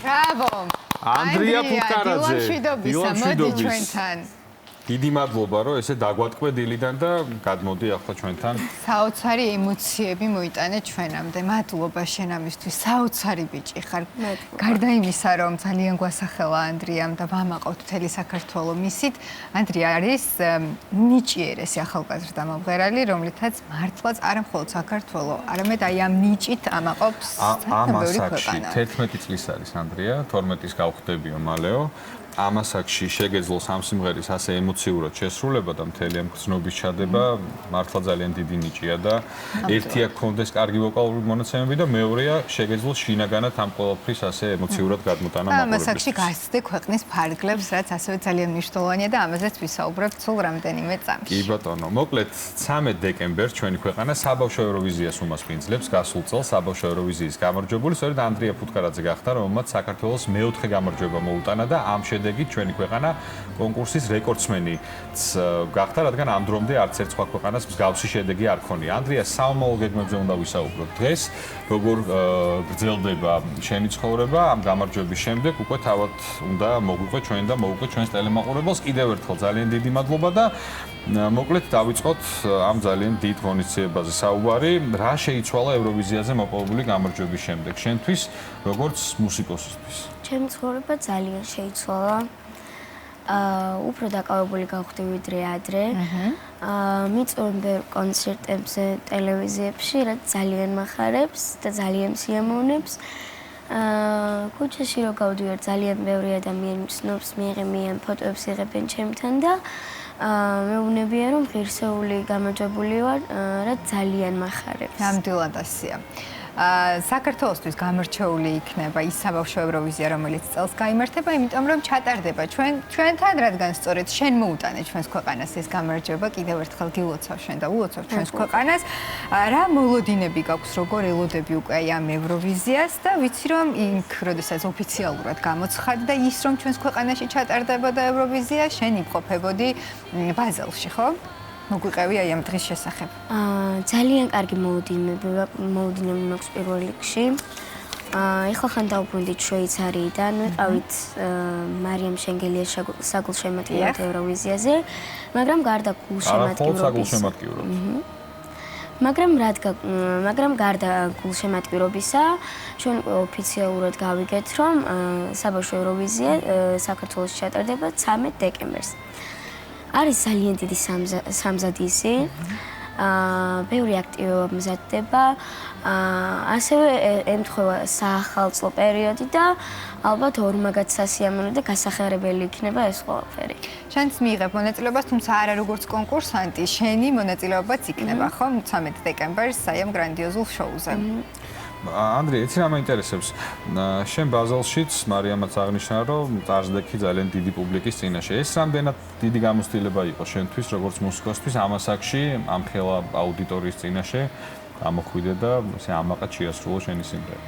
Bravo! Andrea Putkaradze. დილან შვიდობისა, მოდი ჩვენთან. დიდი მადლობა, რომ ესე დაგვატყვე დილიდან და გადმოდი ახლა ჩვენთან. საოცარი ემოციები მოიტანე ჩვენამდე. მადლობა შენ ამისთვის. საოცარი ბიჭი ხარ. გარდა იმისა, რომ ძალიან გვასახელა ანდრიამ და ვამაყობთ მთელი საქართველოს მისით, ანდრია არის ნიჭიერესი ახალგაზრდა მომღერალი, რომლითაც მართლაც არა მხოლოდ საქართველოს, არამედ აი ამ ნიჭით ამაყობს ამასაკში 11 წლის არის ანდრია, 12-ის გავხდებიო მალეო. ამასაკში შეგეძლო სამ სიმღერის ასე ემოციურად შესრულება და მთელი ამ გრძნობის ჩადება მართლა ძალიან დიდი ნიჭია და ერთია გქონდეს კარგი ვოკალური მონაცემები და მეორეა შეგეძლო შინაგანად ამ ყოველფრის ასე ემოციურად გადმოტანა მაყურებელს. ამასაკში გასცდე ქვეყნის ფარგლებს, რაც ასევე ძალიან მნიშვნელოვანია და ამაზეც ვისაუბრებთ სულ რამდენიმე წამში. კი ბატონო, მოკლედ 13 დეკემბერს ჩვენი ქვეყანა საბავშვო ევროვიზიას უმასპინძლებს გასულ წელს საბავშვო ევროვიზიის გამარჯვებული, სწორედ ანდრია ფუტკარაძე გახდა, რომელმაც საქართველოს მეოთხე გამარჯვება მოუტანა და ამ შედეგით ჩვენი ქვეყანა კონკურსის რეკორდსმენიც გახდა, რადგან ამ დრომდე არც ერთ სხვა ქვეყანას მსგავსი შედეგი არ ქონია. ანდრია, საომალო გეგმებზე უნდა ვისაუბროთ დღეს, როგორ გრძელდება შენი ცხოვრება ამ გამარჯვების შემდეგ, უკვე თავად უნდა მოგვიყვე ჩვენ და მოვუყვე ჩვენს ტელემაყურებელს. კიდევ ერთხელ ძალიან დიდი მადლობა და მოკლედ დავიწყოთ ამ ძალიან დიდ ღონისძიებაზე საუბარი. რა შეიცვალა ევროვიზიაზე მოპოვებული გამარჯვების შემდეგ შენთვის, როგორც მუსიკოსისთვის? ჩემი ცხოვრება ძალიან შეიცვალა. უფრო დაკავებული გავხდი ვიდრე ადრე. მიწვევენ ბევრ კონცერტებზე, ტელევიზიებში, რაც ძალიან მახარებს და ძალიან სიამოვნებს. ქუჩაში რო გავდივარ, ძალიან ბევრი ადამიანი ცნობს, მიიღებენ ფოტოებს იღებენ ჩემთან და მეუბნებიან, რომ ღირსეული გამარჯვებული ვარ, რაც ძალიან მახარებს. ნამდვილად ასეა. საქართველოსთვის გამორჩეული იქნება ის საბავშვო ევროვიზია, რომელიც წელს გაიმართება, იმიტომ რომ ჩატარდება ჩვენთან, რადგან სწორედ შენ მოუტანე ჩვენს ქვეყანას ეს გამარჯვება, კიდევ ერთხელ გილოცავ შენ და ულოცავ ჩვენს ქვეყანას. რა მოლოდინები გაქვს, როგორ ელოდები უკვე ამ ევროვიზიას და ვიცი რომ იქ, როდესაც ოფიციალურად გამოცხადდა და ის რომ ჩვენს ქვეყანაში ჩატარდებოდა ევროვიზია, შენ იმყოფებოდი ბაზელში, ხო? მოგვიყევი აი ამ დღის შესახებ. ძალიან კარგი მოლოდინები მაქვს პირველ რიგში. ეხლა ხან დავბრუნდით შვეიცარიიდან, ვიყავით მარიამ შენგელიას საგულშემატკივრად ევროვიზიაზე, მაგრამ გარდა გულშემატკივრობისა, ჩვენ ოფიციალურად გავიგეთ, რომ საბავშვო ევროვიზია საქართველოში ჩატარდება 13 დეკემბერს. არის ძალიან დიდი სამზადისი. ბევრი აქტივობა მზადდება. ასევე ემთხვევა საახალწლო პერიოდი და ალბათ ორმაგად სასიამოვნო და გასახარებელი იქნება ეს ყველაფერი. შენც მიიღებ მონაწილეობას, თუმცა არა როგორც კონკურსანტი, შენი მონაწილეობაც იქნება, ხო? 13 დეკემბერს აი ამ გრანდიოზულ შოუზე. ანდრია, იცი რა მაინტერესებს? შენ ბაზელშიც მარიამაც აღნიშნა, რომ წარსდექი ძალიან დიდი პუბლიკის წინაშე. ეს რამდენად დიდი გამოცდილება იყო შენთვის, როგორც მუსიკოსთვის, ამასაკში, ამ ხელა აუდიტორიის წინაშე გამოხვიდე და ესე ამაყად შეასრულო შენი სიმღერა.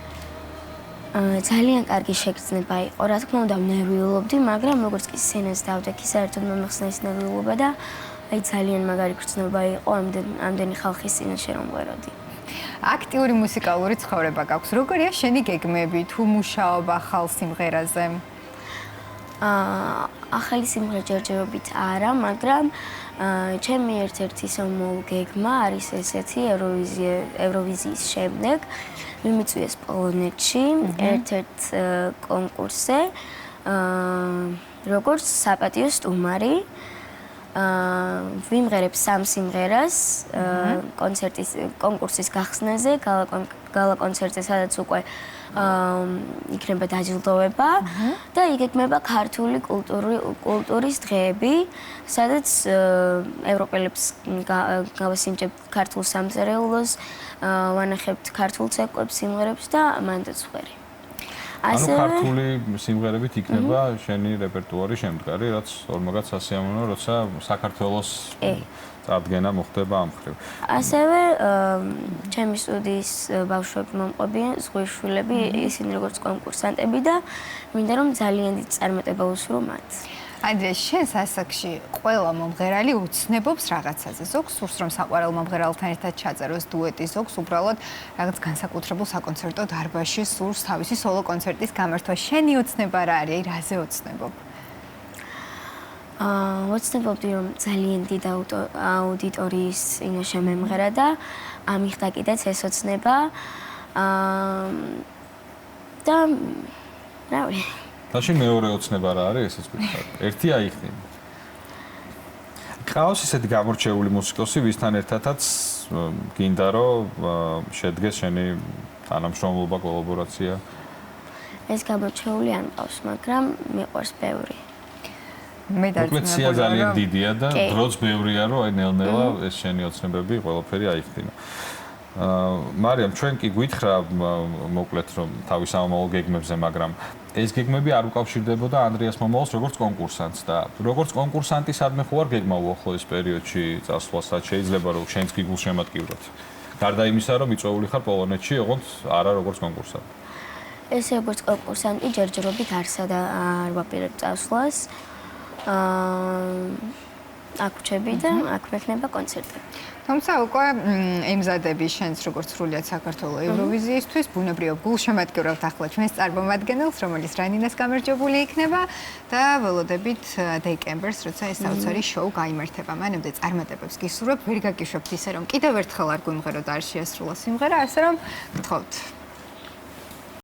ძალიან კარგი შეგრძნება იყო, რა თქმა უნდა, ნერვიულობდი, მაგრამ როგორც კი სცენას დავდექი, საერთოდ მომეხსნა ის ნერვიულობა და აი ძალიან მაგარი გრძნობა იყო ამდენი ხალხის წინაშე რომ ყვეროდი. აქტიური მუსიკალური ცხოვრება გაქვს. როგორია შენი გეგმები თუ მუშაობ ახალ სიმღერაზე? ახალი სიმღერა ჯერჯერობით არა, მაგრამ ჩემი ერთ-ერთი სამოულ გეგმა არის ესეთი ევროვიზიის შემდეგ მიმიწვიეს პოლონეთში ერთ-ერთ კონკურსზე, როგორც საპატიო სტუმარი. ვიმღერებ 3 სიმღერას კონკურსის გახსნაზე, გალა კონცერტზე, სადაც უკვე იქნება დაჯილდოვება და იგეგმება ქართული კულტურის დღეები, სადაც ევროპელებს გავასინჯებთ ქართულ სამზარეულოს, ვანახებთ ქართულ ცეკვებს, სიმღერებს და მანდაც ვღერი. ანუ ქართული სიმღერებით იქნება შენი რეპერტუარი შემდგარი, რაც ორმაგად სასიამოვნო, როცა საქართველოს წარდგენა მოხდება ამ მხრივ. ასევე ჩემი სტუდიის ბავშვები მომყვებიან, ზღვის შვილები, ისინი როგორც კონკურსანტები და მინდა რომ ძალიან დიდი წარმატება უსვრო მათ. ანდრია, შენს ასაკში ყველა მომღერალი უცნებობს რაღაცაზე. ზოგს სურს რომ საყვარელ მომღერალთან ერთად ჩაწეროს დუეტი, ზოგს უბრალოდ რაღაც განსაკუთრებულ საკონცერტო დარბაზში სურს თავისი სოლო კონცერტის გამართვა. შენი ოცნება რა არის? რაზე ოცნებობ? ოცნებობდი რომ ძალიან დიდ აუდიტორიის წინაშე მემღერა და ამიხდა კიდეც ეს ოცნება. და რავი. მაშინ მეორე ოცნება რა არის ესეც გითხარ. ერთი აიხდინე. ყავს ისეთი გამორჩეული მუსიკოსი, ვისთან ერთადაც გინდა რომ შედგეს შენი თანამშრომლობა, კოლაბორაცია? ეს გამორჩეული არ მყავს, მაგრამ მიყვარს ბევრი. მე დარწმუნებულია ძალიან დიდია და დროც ბევრია რომ აი ნელ-ნელა ეს შენი ოცნებები ყველაფერი აიხდინო. მარიამ, ჩვენ კი გვითხრა მოკლედ რომ თავის ამომავალ გეგმებზე, მაგრამ ეს გეგმები არ უკავშირდებოდა ანდრიას მომავალს როგორც კონკურსანტს და როგორც კონკურსანტი სადმე ხო არ გეგმა უახლო ეს პერიოდში წასვლას, რაც შეიძლება რომ შენს გიგულს შემატკივროთ. გარდა იმისა, რომ მიწვეული ხარ პოლონეთში, ოღონდ არა როგორც კონკურსანტი. ესე როგორც კონკურსანტი ჯერჯერობით არ ვაპირებ წასვლას. აქ ვჩები და აქ მექნება კონცერტები. თუმცა უკვე ემზადები შენს როგორც სრულიად საქართველოს ევროვიზიისთვის, ბუნებრივად გულშემატკივრავთ ახლა ჩვენს წარმომადგენელს, რომელიც რანინას გამარჯვებული იქნება და ველოდებით დეკემბერს, როცა ეს საოცარი შოუ გაიმართება. მანამდე წარმატებებს გისურვებთ, ვერ გაგიშვებთ ისე რომ კიდევ ერთხელ არ გვიმღეროთ, არ შეასრულოს სიმღერა, ასე რომ გთხოვთ.